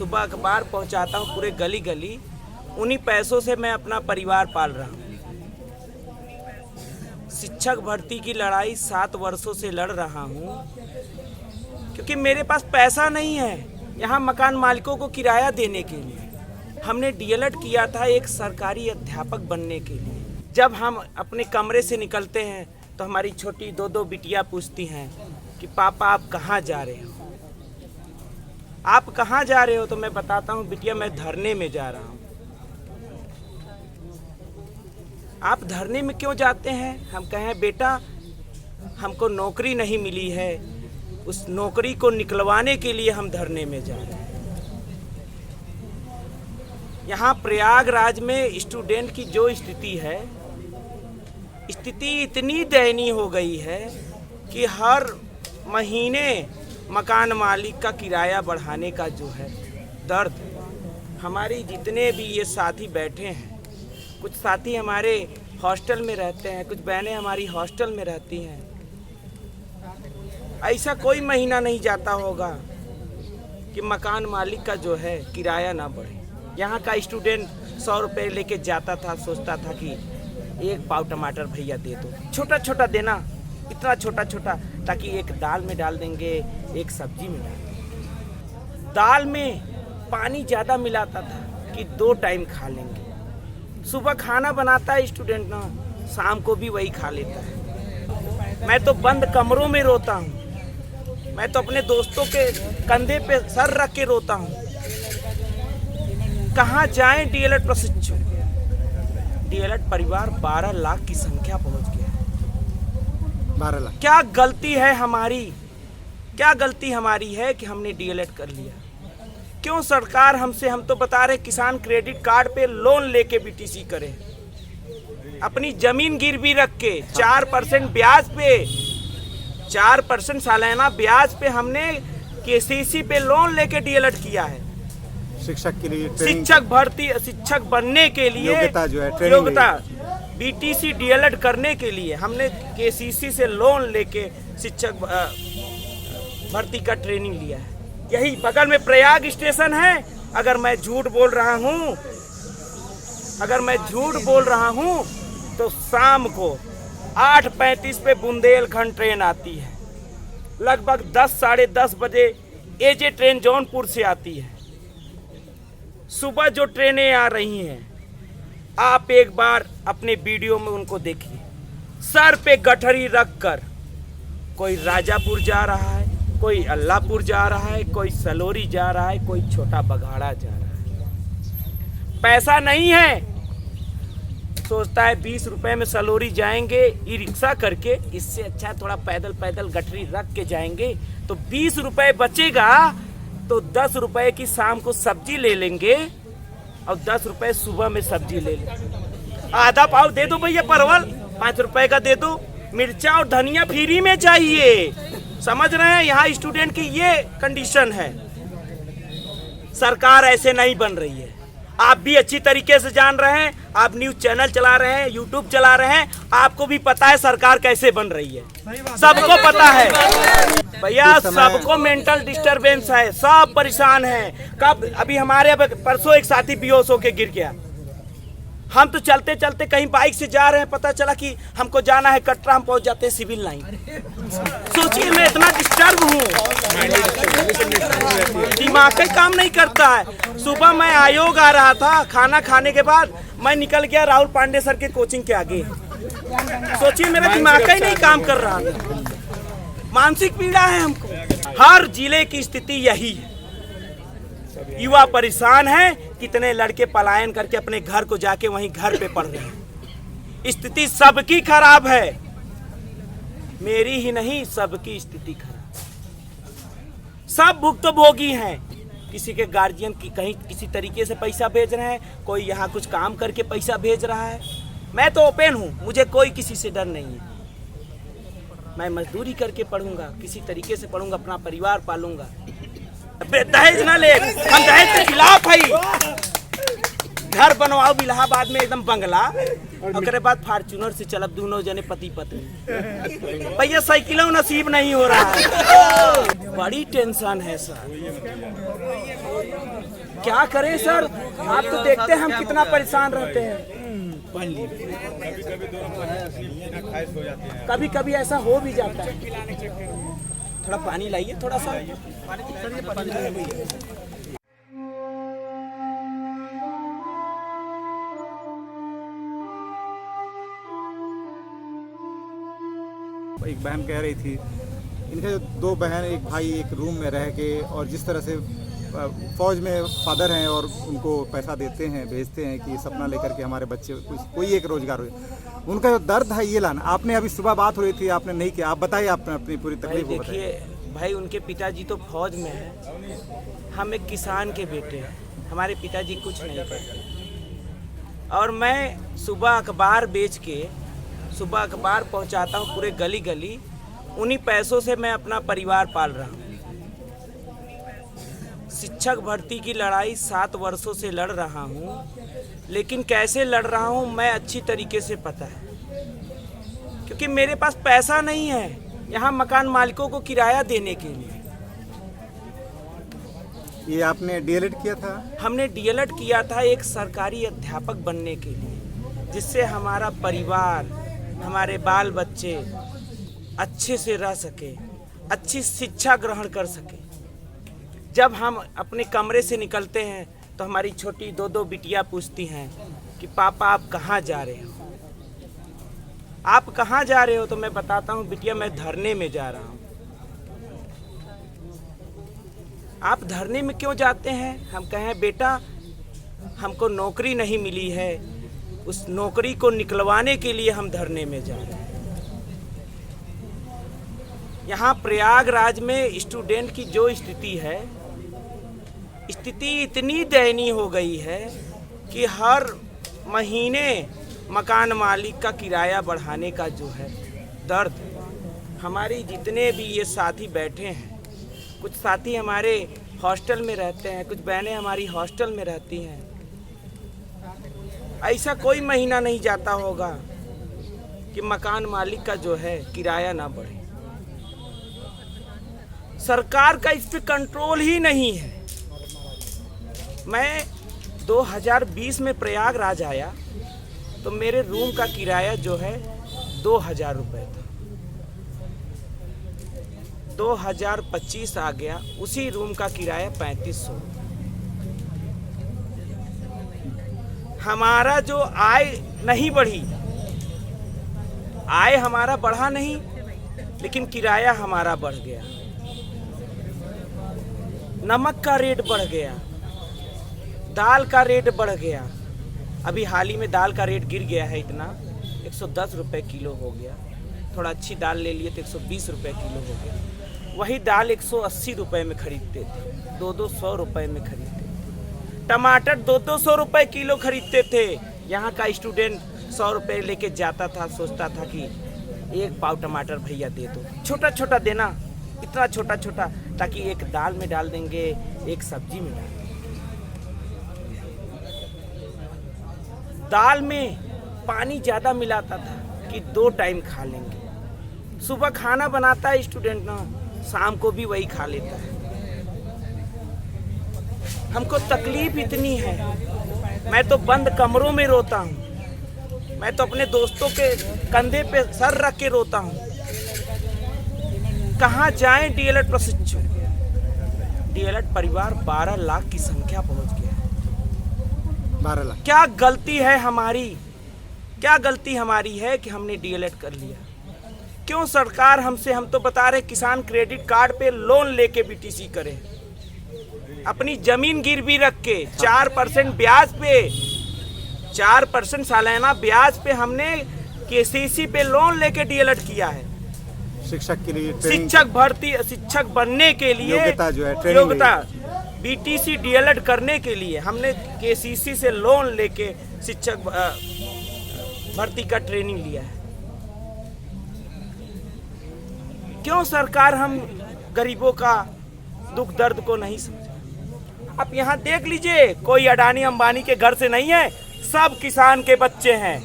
सुबह अखबार पहुंचाता हूं पूरे गली गली। उन्हीं पैसों से मैं अपना परिवार पाल रहा हूं। शिक्षक भर्ती की लड़ाई 7 वर्षों से लड़ रहा हूं, क्योंकि मेरे पास पैसा नहीं है यहाँ मकान मालिकों को किराया देने के लिए। हमने डीएलएड किया था एक सरकारी अध्यापक बनने के लिए। जब हम अपने कमरे से निकलते हैं तो हमारी छोटी 2 बिटियां पूछती हैं कि पापा आप कहाँ जा रहे हो, आप कहाँ जा रहे हो? तो मैं बताता हूँ बिटिया मैं धरने में जा रहा हूँ। आप धरने में क्यों जाते हैं? हम कहें बेटा हमको नौकरी नहीं मिली है, उस नौकरी को निकलवाने के लिए हम धरने में जा रहे हैं। यहाँ प्रयागराज में स्टूडेंट की जो स्थिति है, स्थिति इतनी दयनीय हो गई है कि हर महीने मकान मालिक का किराया बढ़ाने का जो है दर्द, हमारे जितने भी ये साथी बैठे हैं, कुछ साथी हमारे हॉस्टल में रहते हैं, कुछ बहनें हमारी हॉस्टल में रहती हैं। ऐसा कोई महीना नहीं जाता होगा कि मकान मालिक का जो है किराया ना बढ़े। यहाँ का स्टूडेंट 100 रुपये लेके जाता था, सोचता था कि 1 पाव टमाटर भैया दे दो, छोटा छोटा देना, इतना छोटा छोटा, ताकि एक दाल में डाल देंगे, एक सब्जी में डाल देंगे। दाल में पानी ज़्यादा मिलाता था कि 2 टाइम खा लेंगे। सुबह खाना बनाता है स्टूडेंट ना, शाम को भी वही खा लेता है। मैं तो बंद कमरों में रोता हूँ, मैं तो अपने दोस्तों के कंधे पे सर रख के रोता हूँ। कहाँ जाएं डीएलएड प्रशिक्षु? डीएलएड परिवार 12 लाख की संख्या पहुंच गया है। 12 लाख। क्या गलती है हमारी? क्या गलती हमारी है कि हमने डीएलएड कर लिया? क्यों सरकार हमसे, हम तो बता रहे किसान क्रेडिट कार्ड पे लोन लेके बीटीसी करें, अपनी जमीन गिरवी रख के 4% ब्याज पे, 4% सालाना ब्याज पे हमने केसीसी पे लोन लेके डीएलएड किया है। शिक्षक के लिए शिक्षक भर्ती, शिक्षक बनने के लिए योग्यता जो है, योग्यता बीटीसी डीएलएड करने के लिए हमने केसीसी से लोन लेके शिक्षक भर्ती का ट्रेनिंग लिया है। यही बगल में प्रयाग स्टेशन है। अगर मैं झूठ बोल रहा हूँ तो शाम को 8:35 पे बुंदेलखंड ट्रेन आती है। लगभग 10 साढ़े 10 बजे एजे ट्रेन जौनपुर से आती है। सुबह जो ट्रेनें आ रही हैं, आप एक बार अपने वीडियो में उनको देखिए। सर पे गठरी रखकर कोई राजापुर जा रहा है, कोई अल्लाहपुर जा रहा है, कोई सलोरी जा रहा है, कोई छोटा बघाड़ा जा रहा है। पैसा नहीं है, सोचता है 20 रुपए में सलोरी जाएंगे ई रिक्शा करके, इससे अच्छा थोड़ा पैदल पैदल गठरी रख के जाएंगे तो 20 रुपए बचेगा, तो 10 रुपए की शाम को सब्जी ले लेंगे और 10 रुपए सुबह में सब्जी ले लेंगे। आधा पाव दे दो भैया परवल, 5 रुपए का दे दो। मिर्चा और धनिया फ्री में चाहिए। समझ रहे हैं? यहाँ स्टूडेंट की ये कंडीशन है। सरकार ऐसे नहीं बन रही है। आप भी अच्छी तरीके से जान रहे हैं, आप न्यूज चैनल चला रहे हैं, यूट्यूब चला रहे हैं, आपको भी पता है सरकार कैसे बन रही है, सबको पता है भैया। सबको मेंटल डिस्टरबेंस है, सब परेशान हैं। कब अभी हमारे परसों एक साथी बेहोश होके गिर गया। हम तो चलते चलते कहीं बाइक से जा रहे हैं, पता चला कि हमको जाना है कटरा, हम पहुंच जाते हैं सिविल लाइन। सोचिए मैं इतना डिस्टर्ब हूँ, दिमाग का काम नहीं करता है। सुबह मैं आयोग आ रहा था, खाना खाने के बाद मैं निकल गया राहुल पांडे सर के कोचिंग के आगे। सोचिए मेरा दिमाग का ही नहीं काम कर रहा था। मानसिक पीड़ा है हमको। हर जिले की स्थिति यही है, युवा परेशान है। कितने लड़के पलायन करके अपने घर को जाके वहीं घर पे पढ़ रहे हैं। स्थिति सबकी खराब है, मेरी ही नहीं, सबकी स्थिति खराब। सब भुक्तभोगी हैं। किसी के गार्जियन की कहीं किसी तरीके से पैसा भेज रहे हैं, कोई यहाँ कुछ काम करके पैसा भेज रहा है। मैं तो ओपन हूँ, मुझे कोई किसी से डर नहीं है। मैं मजदूरी करके पढ़ूंगा, किसी तरीके से पढ़ूंगा, अपना परिवार पालूंगा। दहेज ना ले, हम दहेज के खिलाफ है। घर बनवाओ इलाहाबाद में एकदम बंगला, और बाद फॉर्च्यूनर से चलब दोनों जने पति पत्नी। भैया साइकिलों नसीब नहीं हो रहा है, बड़ी टेंशन है सर। क्या करें सर, आप तो देखते हैं हम कितना परेशान रहते हैं। कभी कभी ऐसा हो भी जाता है। थोड़ा पानी लाइए, थोड़ा सा एक बहन कह रही थी, इनके जो दो बहन एक भाई एक रूम में रह के, और जिस तरह से फौज में फादर हैं और उनको पैसा देते हैं, भेजते हैं कि सपना लेकर के हमारे बच्चे कोई एक रोजगार हो, उनका जो दर्द है ये लाना। आपने अभी सुबह बात हो रही थी, आपने नहीं किया, आप बताइए, आपने अपनी पूरी तकलीफ को बताइए। देखिए भाई, उनके पिताजी तो फौज में हैं, हम एक किसान के बेटे हैं, हमारे पिताजी कुछ नहीं करते। और मैं सुबह अखबार बेच के सुबह अखबार पहुंचाता हूं पूरे गली गली, उन्हीं पैसों से मैं अपना परिवार पाल रहा हूं। शिक्षक भर्ती की लड़ाई 7 वर्षों से लड़ रहा हूं, लेकिन कैसे लड़ रहा हूं मैं अच्छी तरीके से पता है, क्योंकि मेरे पास पैसा नहीं है यहाँ मकान मालिकों को किराया देने के लिए। ये आपने डीएलएड किया था? हमने डीएलएड किया था एक सरकारी अध्यापक बनने के लिए, जिससे हमारा परिवार, हमारे बाल बच्चे अच्छे से रह सके, अच्छी शिक्षा ग्रहण कर सके। जब हम अपने कमरे से निकलते हैं तो हमारी छोटी 2 बिटियां पूछती हैं कि पापा आप कहाँ जा रहे हो, आप कहाँ जा रहे हो? तो मैं बताता हूँ, बिटिया मैं धरने में जा रहा हूँ। आप धरने में क्यों जाते हैं? हम कहें बेटा हमको नौकरी नहीं मिली है, उस नौकरी को निकलवाने के लिए हम धरने में जा रहे हैं। यहाँ प्रयागराज में स्टूडेंट की जो स्थिति है, स्थिति इतनी दयनीय हो गई है कि हर महीने मकान मालिक का किराया बढ़ाने का जो है दर्द, हमारे जितने भी ये साथी बैठे हैं, कुछ साथी हमारे हॉस्टल में रहते हैं, कुछ बहनें हमारी हॉस्टल में रहती हैं, ऐसा कोई महीना नहीं जाता होगा कि मकान मालिक का जो है किराया ना बढ़े। सरकार का इस पे कंट्रोल ही नहीं है। मैं 2020 में प्रयागराज आया तो मेरे रूम का किराया जो है 2000 रुपये था। 2025 आ गया, उसी रूम का किराया 3500। हमारा जो आय नहीं बढ़ी, आय हमारा बढ़ा नहीं, लेकिन किराया हमारा बढ़ गया। नमक का रेट बढ़ गया, दाल का रेट बढ़ गया। अभी हाल ही में दाल का रेट गिर गया है इतना, 110 रुपये किलो हो गया। थोड़ा अच्छी दाल ले लिए तो 120 रुपये किलो हो गया। वही दाल 180 रुपये में खरीदते थे, 200 रुपये में खरीदते थे। टमाटर 200 रुपये किलो खरीदते थे। यहाँ का स्टूडेंट 100 रुपये लेके जाता था, सोचता था कि 1 पाव टमाटर भैया दे दो, छोटा छोटा देना, इतना छोटा छोटा, ताकि एक दाल में डाल देंगे, एक सब्जी में डाल देंगे। दाल में पानी ज़्यादा मिलाता था कि 2 टाइम खा लेंगे। सुबह खाना बनाता है स्टूडेंट ना, शाम को भी वही खा लेता है। हमको तकलीफ इतनी है, मैं तो बंद कमरों में रोता हूँ। मैं तो अपने दोस्तों के कंधे पे सर रख के रोता हूँ। कहाँ जाएं डीएलएड प्रशिक्षु? डीएलएड परिवार 12 लाख की संख्या पहुँच गया है। 12 लाख। क्या गलती है हमारी? क्या गलती हमारी है कि हमने डीएलएड कर लिया? क्यों सरकार हमसे, हम तो बता रहे किसान क्रेडिट कार्ड पे लोन लेके बीटीसी करें, अपनी जमीन गिरवी रख के 4% ब्याज पे, 4% सालाना ब्याज पे हमने केसीसी पे लोन लेके डीएलएड किया है। शिक्षक के लिए शिक्षक भर्ती, शिक्षक बनने के लिए योग्यता जो है, योग्यता बीटीसी डीएलएड करने के लिए हमने केसीसी से लोन लेके शिक्षक भर्ती का ट्रेनिंग लिया है। क्यों सरकार हम गरीबों का दुख दर्द को नहीं समझे? आप यहाँ देख लीजिए, कोई अडानी अंबानी के घर से नहीं है, सब किसान के बच्चे हैं।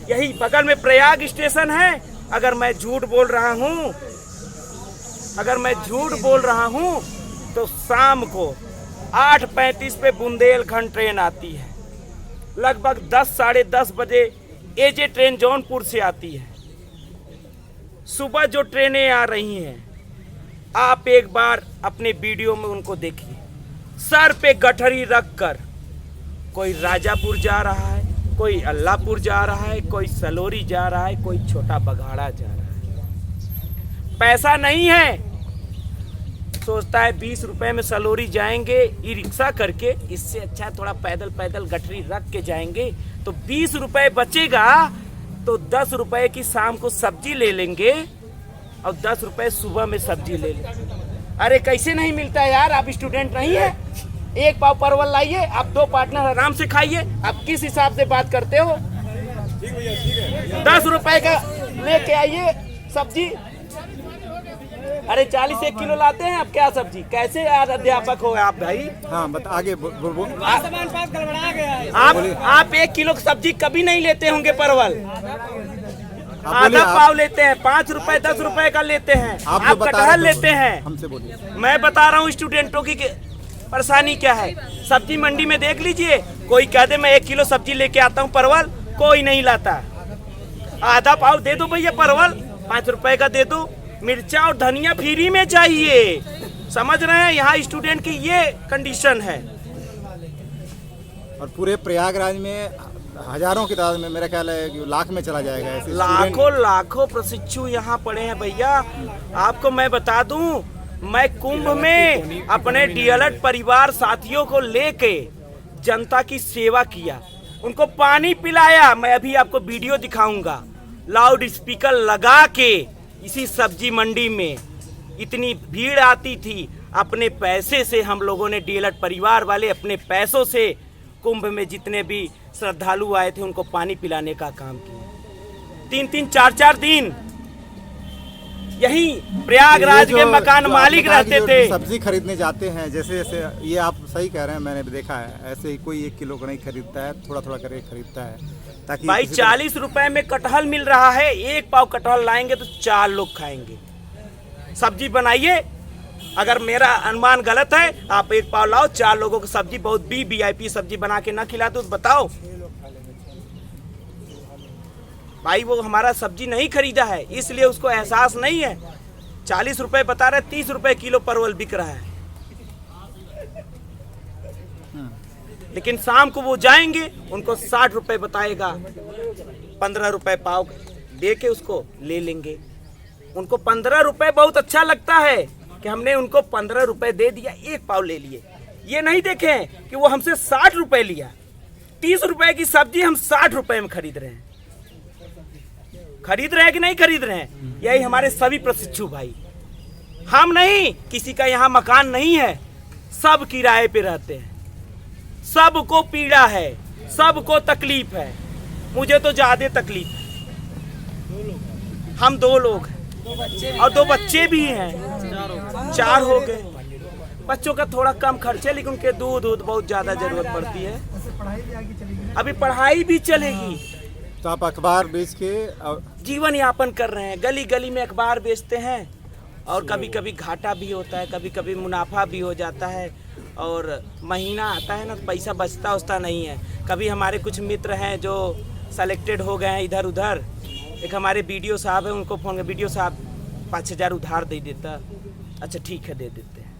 यही बगल में प्रयाग स्टेशन है। अगर मैं झूठ बोल रहा हूँ, तो शाम को 8:35 पे बुंदेलखंड ट्रेन आती है। लगभग 10 साढ़े 10 बजे एजे ट्रेन जौनपुर से आती है। सुबह जो ट्रेनें आ रही हैं, आप एक बार अपने वीडियो में उनको देखिए। सर पे गठरी रखकर कोई राजापुर जा रहा है, कोई अल्लाहपुर जा रहा है, कोई सलोरी जा रहा है, कोई छोटा बघाड़ा जा रहा है। पैसा नहीं है, सोचता है 20 रुपए में सलोरी जाएंगे ई रिक्शा करके, इससे अच्छा थोड़ा पैदल पैदल गठरी रख के जाएंगे तो 20 रुपए बचेगा, तो 10 रुपए की शाम को सब्जी ले लेंगे और 10 रुपए सुबह में सब्जी ले लेंगे। अरे कैसे नहीं मिलता है यार, आप स्टूडेंट नहीं है? एक पाव परवल लाइए, आप 2 पार्टनर आराम से खाइए। आप किस हिसाब से बात करते हो? 10 रुपए का लेके आइए सब्जी। अरे 40 1 किलो लाते हैं आप, क्या सब्जी? कैसे यार अध्यापक हो आप भाई? हाँ बता आगे बोल। आप 1 किलो सब्जी कभी नहीं लेते होंगे परवल, आधा पाव लेते हैं, 5 रुपए 10 रुपए का लेते हैं। आप कटहल लेते हैं। हमसे बोलिए। मैं बता रहा हूँ स्टूडेंटों की परेशानी क्या है। सब्जी मंडी में देख लीजिए, कोई कह दे मैं 1 किलो सब्जी लेके आता हूँ परवल, कोई नहीं लाता। आधा पाव दे दो भैया परवल, 5 रुपए का दे दो। मिर्चा और धनिया फ्री में चाहिए, समझ रहे हैं? यहाँ स्टूडेंट की ये कंडीशन है। और पूरे प्रयागराज में हजारों की तादाद में, मेरा ख्याल है कि लाख में चला जाएगा ऐसे लाखों प्रशिक्षु यहाँ पड़े हैं भैया। आपको मैं बता दूं, मैं कुंभ में अपने डीएलएड परिवार साथियों को लेके जनता की सेवा किया, उनको पानी पिलाया। मैं अभी आपको वीडियो दिखाऊंगा, लाउड स्पीकर लगा के इसी सब्जी मंडी में इतनी भीड़ आती थी। अपने पैसे से हम लोगों ने, डीएलएड परिवार वाले अपने पैसों से कुंभ में जितने भी श्रद्धालु आए थे उनको पानी पिलाने का काम किया। 3-3 4-4 दिन यही प्रयागराज के मकान मालिक रहते थे। सब्जी खरीदने जाते हैं, जैसे जैसे ये आप सही कह रहे हैं, मैंने भी देखा है, ऐसे ही कोई 1 किलो का नहीं खरीदता है, थोड़ा थोड़ा करके खरीदता है ताकि भाई 40 रुपए में कटहल मिल रहा है, 1 पाव कटहल लाएंगे तो 4 लोग खाएंगे। सब्जी बनाइए, अगर मेरा अनुमान गलत है आप 1 पाव लाओ, 4 लोगों की सब्जी, बहुत VIP सब्जी बना के ना खिला दो तो बताओ भाई। वो हमारा सब्जी नहीं खरीदा है, इसलिए उसको एहसास नहीं है। 40 रुपए बता रहे, 30 रुपए किलो परवल बिक रहा है। लेकिन शाम को वो जाएंगे, उनको 60 रुपए बताएगा, 15 रुपए पाव दे के उसको ले लेंगे। उनको 15 रुपए बहुत अच्छा लगता है कि हमने उनको 15 रुपए दे दिया, 1 पाव ले लिए। ये नहीं देखें कि वो हमसे 60 रुपए लिया। 30 रुपए की सब्जी हम 60 रुपए में खरीद रहे हैं। खरीद रहे हैं कि नहीं खरीद रहे हैं? यही हमारे सभी प्रशिक्षु भाई। हम नहीं, किसी का यहाँ मकान नहीं है, सब किराए पे रहते हैं। सबको पीड़ा है, सबको तकलीफ है। मुझे तो ज्यादा तकलीफ है। हम 2 लोग हैं और 2 बच्चे भी हैं, 4 हो गए। बच्चों का थोड़ा कम खर्च है, लेकिन उनके दूध बहुत ज्यादा जरूरत पड़ती है। अभी पढ़ाई भी चलेगी। तो आप अखबार बेच के जीवन यापन कर रहे हैं। गली गली में अखबार बेचते हैं और कभी कभी घाटा भी होता है, कभी कभी मुनाफा भी हो जाता है। और महीना आता है ना तो पैसा बचता नहीं है। कभी हमारे कुछ मित्र हैं जो सेलेक्टेड हो गए हैं इधर उधर। एक हमारे BDO साहब हैं, उनको फोन कर, BDO साहब 5,000 उधार दे देता। अच्छा ठीक है, दे देते हैं।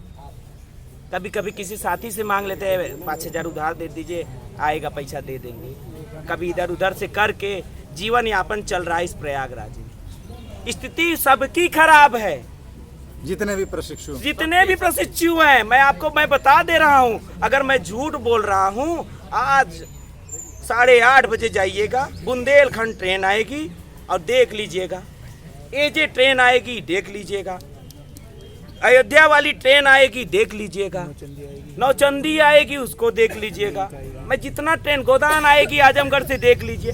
कभी कभी किसी साथी से मांग लेते हैं, 5,000 उधार दे दीजिए, आएगा पैसा दे देंगे। कभी इधर उधर से करके जीवन यापन चल रहा है इस प्रयागराज में। स्थिति सबकी खराब है, जितने भी प्रशिक्षु हैं। मैं बता दे रहा हूँ, अगर मैं झूठ बोल रहा हूँ, आज 8:30 बजे जाइएगा, बुंदेलखंड ट्रेन आएगी और देख लीजिएगा। एजे ट्रेन आएगी, देख लीजिएगा। अयोध्या वाली ट्रेन आएगी, देख लीजिएगा। नौचंदी आएगी, उसको देख लीजिएगा। मैं जितना ट्रेन, गोदान आएगी आजमगढ़ से, देख लीजिए।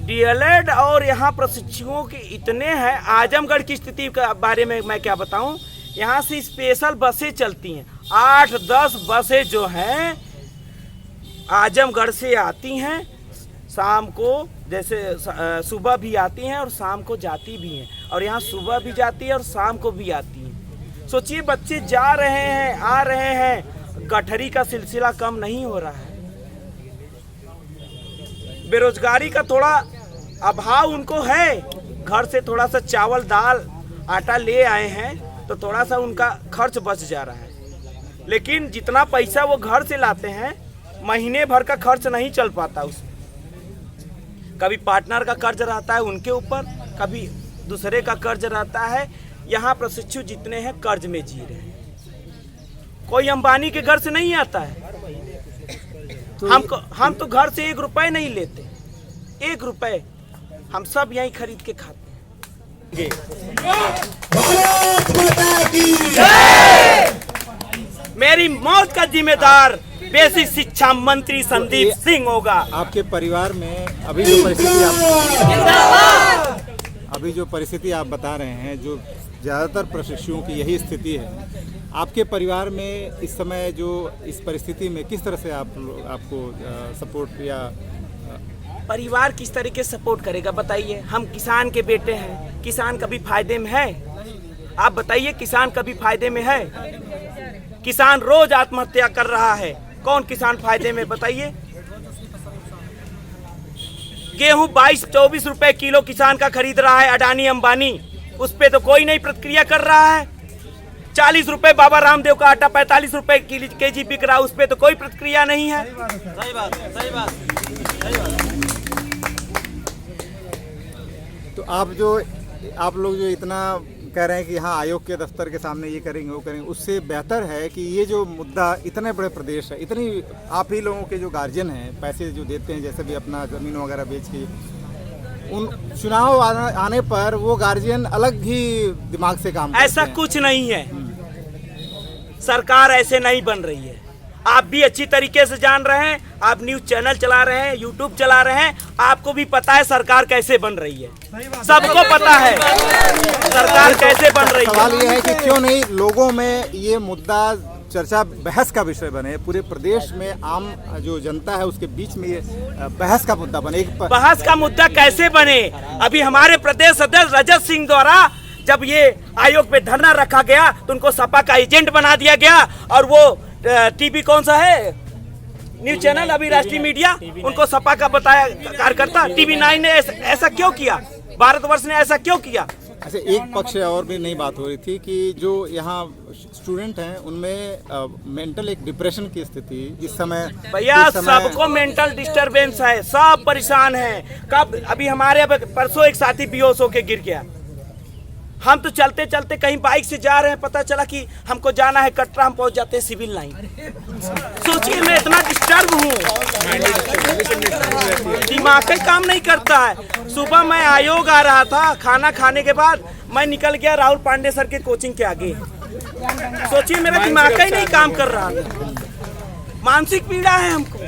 डीएलएड और यहाँ प्रशिक्षुओं के इतने हैं। आजमगढ़ की स्थिति के बारे में मैं क्या बताऊं। यहाँ से स्पेशल बसें चलती हैं, 8-10 बसें जो हैं आजमगढ़ से आती हैं। शाम को, जैसे सुबह भी आती हैं और शाम को जाती भी हैं, और यहाँ सुबह भी जाती है और शाम को भी आती हैं। सोचिए, बच्चे जा रहे हैं, आ रहे हैं, गठरी का सिलसिला कम नहीं हो रहा है। बेरोजगारी का थोड़ा अभाव उनको है, घर से थोड़ा सा चावल दाल आटा ले आए हैं तो थोड़ा सा उनका खर्च बच जा रहा है, लेकिन जितना पैसा वो घर से लाते हैं महीने भर का खर्च नहीं चल पाता उसमें। कभी पार्टनर का कर्ज रहता है उनके ऊपर, कभी दूसरे का कर्ज रहता है। यहाँ प्रशिक्षु जितने हैं कर्ज में जी रहे हैं। कोई अंबानी के घर से नहीं आता है। हम तो घर से 1 रुपए नहीं लेते, 1 रुपए हम सब यहीं खरीद के खाते हैं। मेरी मौत का जिम्मेदार बेसिक शिक्षा मंत्री संदीप सिंह होगा। आपके परिवार में अभी जो परिस्थिति आप बता रहे हैं, जो ज़्यादातर प्रशिक्षुओं की यही स्थिति है, आपके परिवार में इस समय जो इस परिस्थिति में किस तरह से आपको सपोर्ट या परिवार किस तरीके से सपोर्ट करेगा बताइए। हम किसान के बेटे हैं, किसान कभी फायदे में है? आप बताइए, किसान कभी फायदे में है? किसान रोज आत्महत्या कर रहा है, कौन किसान फायदे में बताइए। गेहूं 22-24 रुपए किलो किसान का खरीद रहा है अडानी अंबानी, उस पे तो कोई नहीं प्रतिक्रिया कर रहा है। 40 रुपए बाबा रामदेव का आटा 45 रुपए केजी बिक रहा है, उस पे तो कोई प्रतिक्रिया नहीं है। सही बात। तो आप लोग जो इतना कह रहे हैं कि हाँ आयोग के दफ्तर के सामने ये करेंगे वो करेंगे, उससे बेहतर है कि ये जो मुद्दा इतने बड़े प्रदेश है, इतनी आप ही लोगों के जो गार्जियन हैं पैसे जो देते हैं, जैसे भी अपना ज़मीन वगैरह बेच के, उन चुनाव आने पर वो गार्जियन अलग ही दिमाग से काम करते हैं। ऐसा कुछ नहीं है, सरकार ऐसे नहीं बन रही है। आप भी अच्छी तरीके से जान रहे हैं, आप न्यूज चैनल चला रहे हैं, यूट्यूब चला रहे हैं, आपको भी पता है सरकार कैसे बन रही है, सबको पता है सरकार कैसे बन रही है। सवाल ये है कि क्यों नहीं लोगों में ये मुद्दा चर्चा बहस का विषय बने, पूरे प्रदेश में आम जो जनता है उसके बीच में ये बहस का मुद्दा बने। बहस का मुद्दा कैसे बने? अभी हमारे प्रदेश अध्यक्ष रजत सिंह द्वारा जब ये आयोग पे धरना रखा गया तो उनको सपा का एजेंट बना दिया गया, और वो टीवी कौन सा है न्यूज चैनल अभी राष्ट्रीय मीडिया, उनको सपा का बताया कार्यकर्ता। टीवी 9 ने ऐसा क्यों किया? भारतवर्ष ने ऐसा क्यों किया? अच्छा, एक पक्ष और भी नई बात हो रही थी कि जो यहाँ स्टूडेंट हैं उनमें मेंटल एक डिप्रेशन की स्थिति इस समय। भैया सबको मेंटल डिस्टरबेंस है, सब परेशान हैं। कब अभी हमारे परसों एक साथी बेहोश होके गिर गया। हम तो चलते चलते कहीं बाइक से जा रहे हैं, पता चला कि हमको जाना है कटरा, हम पहुंच जाते हैं सिविल लाइन। सोचिए मैं इतना डिस्टर्ब हूँ, दिमाग का काम नहीं करता है। सुबह मैं आयोग आ रहा था, खाना खाने के बाद मैं निकल गया राहुल पांडे सर के कोचिंग के आगे। सोचिए मेरा दिमाग का ही नहीं काम कर रहा था, मानसिक पीड़ा है हमको।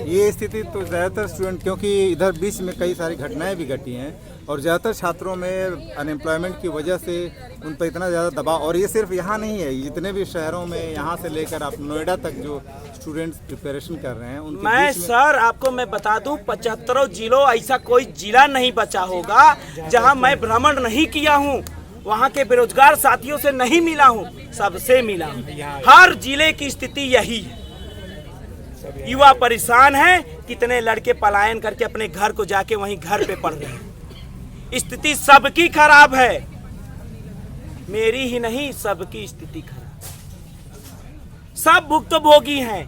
ये स्थिति तो ज़्यादातर स्टूडेंट, क्योंकि इधर बीच में कई सारी घटनाएं भी घटी हैं और ज़्यादातर छात्रों में अनएम्प्लॉयमेंट की वजह से उन पर इतना ज़्यादा दबाव, और ये सिर्फ यहाँ नहीं है, जितने भी शहरों में यहाँ से लेकर आप नोएडा तक जो स्टूडेंट्स प्रिपरेशन कर रहे हैं उनके मैं सर आपको मैं बता दूं 75 जिलों ऐसा कोई जिला नहीं बचा होगा जहाँ मैं भ्रमण नहीं किया हूँ, वहाँ के बेरोजगार साथियों से नहीं मिला हूँ, सबसे मिला हूँ। हर जिले की स्थिति यही है, युवा परेशान है, कितने लड़के पलायन करके अपने घर को जाके वहीं घर पे पढ़ रहे हैं। स्थिति सबकी खराब है, मेरी ही नहीं सबकी स्थिति खराब। सब भुक्तभोगी हैं,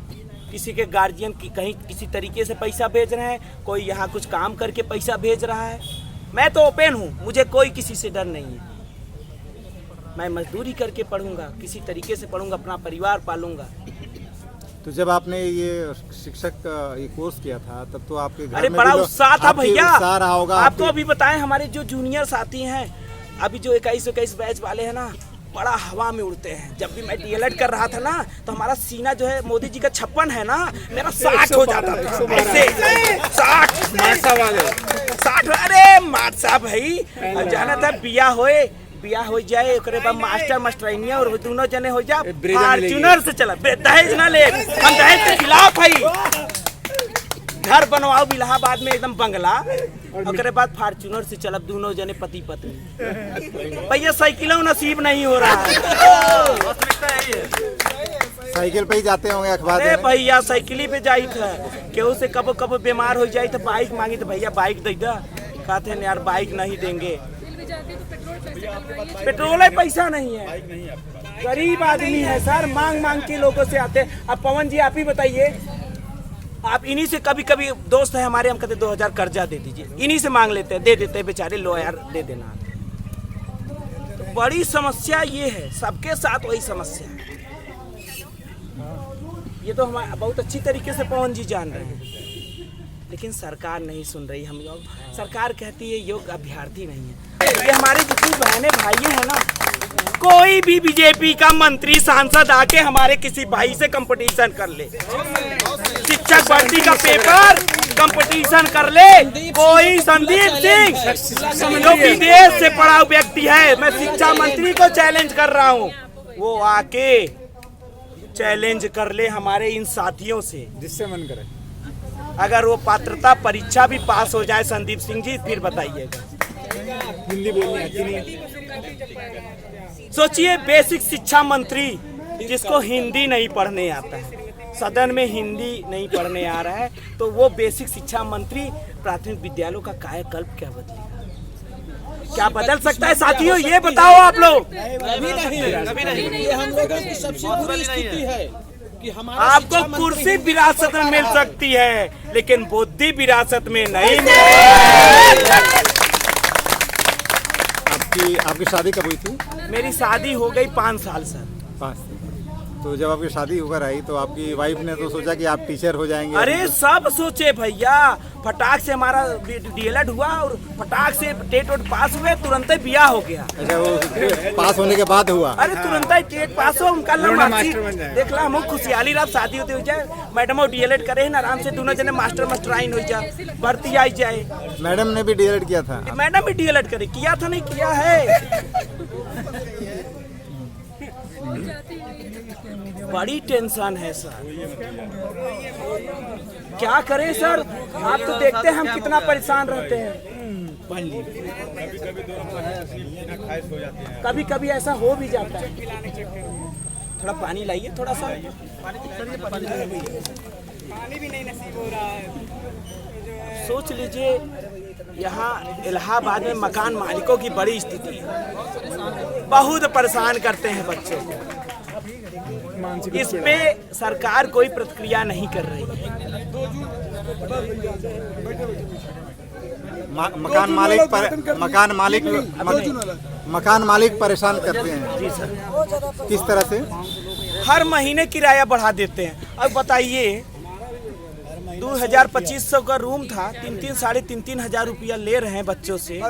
किसी के गार्जियन की कहीं किसी तरीके से पैसा भेज रहे हैं, कोई यहाँ कुछ काम करके पैसा भेज रहा है। मैं तो ओपन हूँ, मुझे कोई किसी से डर नहीं है। मैं मजदूरी करके पढ़ूंगा, किसी तरीके से पढ़ूंगा, अपना परिवार पालूंगा। तो जब आपने ये शिक्षक ये कोर्स किया था तब तो आपके घर अरे में बड़ा उत्साह था भैया। होगा आपको अभी बताएं, हमारे जो जूनियर साथी हैं, अभी जो 21 बैच वाले हैं ना, बड़ा हवा में उड़ते हैं। जब भी मैं डीएलएड कर रहा था ना, तो हमारा सीना जो है मोदी जी का 56 है ना, मेरा 60 हो जाता था ऐसे। 60 अरे मारसा भाई, जाना था बिया हो जाए, ओकरे बाद मास्टर मास्टरानिया और दोनों जने हो जा, फॉर्च्यूनर से चला, दहेज ना ले, हम दहेज के खिलाफ है। घर बनवाओ इलाहाबाद में एकदम बंगला, ओकरे बाद फॉर्च्यूनर से चलब दोनों जने पति पत्नी। भैया साइकिलों नसीब नहीं हो रहा है। साइकिल पे ही जाते होंगे अखबार अरे देने? भैया साइकिली पे जाई था, केहू से कबो कबो बीमार हो जाई तो बाइक मांगी तो भैया बाइक दे दा, कहते हैं यार बाइक नहीं देंगे, पेट्रोल है पैसा नहीं है, गरीब आदमी है सर, मांग मांग के लोगों से आते हैं। अब पवन जी आप ही बताइए, आप इन्हीं से कभी कभी दोस्त है हमारे, हम कहते 2000 कर्जा दे दीजिए, इन्हीं से मांग लेते हैं, दे देते हैं बेचारे, लो यार दे देना। तो बड़ी समस्या ये है, सबके साथ वही समस्या है। ये तो हम बहुत अच्छी तरीके से पवन जी जान रहे हैं, लेकिन सरकार नहीं सुन रही। हम लोग, सरकार कहती है योग्य अभ्यर्थी नहीं है। ये हमारे जितनी बहनें भाई हैं ना, कोई भी बीजेपी का मंत्री सांसद आके हमारे किसी भाई से कंपटीशन कर ले, शिक्षक भर्ती का पेपर कंपटीशन कर ले, कोई संदीप सिंह जो विदेश से पढ़ा व्यक्ति है, मैं शिक्षा मंत्री को चैलेंज कर रहा हूँ, वो आके चैलेंज कर ले हमारे इन साथियों से, जिससे मन करे। अगर वो पात्रता परीक्षा भी पास हो जाए संदीप सिंह जी, फिर बताइएगा। हिंदी बोलनी आती नहीं। सोचिए बेसिक शिक्षा मंत्री जिसको हिंदी नहीं पढ़ने आता है, सदन में हिंदी नहीं पढ़ने आ रहा है, तो वो बेसिक शिक्षा मंत्री प्राथमिक विद्यालयों का कायाकल्प क्या बदलेगा, क्या बदल सकता है साथियों, ये बताओ आप लोग। ये हम लोगों की सबसे बुरी स्थिति है कि हमारा आपको कुर्सी विरासत में मिल सकती है, लेकिन बुद्धि विरासत में नहीं आपकी शादी कब हुई थी? मेरी शादी हो गई 5 साल सर। 5 साल। तो जब आपकी शादी होकर आई तो आपकी वाइफ ने तो सोचा कि आप टीचर हो जाएंगे? अरे सब सोचे भैया, फटाक से हमारा डीएलएड हुआ और फटाक से टेट वोट पास हुए, तुरंत ही बियाह हो गया। अच्छा, वो पास होने के बाद हुआ? अरे तुरंत ही टेट पास हो, उनका देख ला, हम खुशहाली रात शादी होती हो जाए, मैडम डीएलएड करे ना, आराम से दोनों जने मास्टराइन हो जाए, भर्ती आई जाए। मैडम ने भी डीएलएड किया था? मैडम भी डीएलएड करे, किया था नहीं किया है। बड़ी टेंशन है सर, क्या करें सर, आप तो देखते हैं हम कितना परेशान रहते हैं। कभी कभी ऐसा हो भी जाता है। थोड़ा पानी लाइए, थोड़ा सा पानी भी नहीं नसीब हो रहा है। सोच लीजिए यहाँ इलाहाबाद में मकान मालिकों की बड़ी स्थिति है, बहुत परेशान करते हैं बच्चों को, इस पे सरकार कोई प्रतिक्रिया नहीं कर रही है। मकान मालिक परेशान करते हैं। जी सर। किस तरह से? हर महीने किराया बढ़ा देते हैं। अब बताइए 2000-2500 का रूम था, 3-3 साढ़े 3-3 हजार रुपया ले रहे हैं बच्चों से।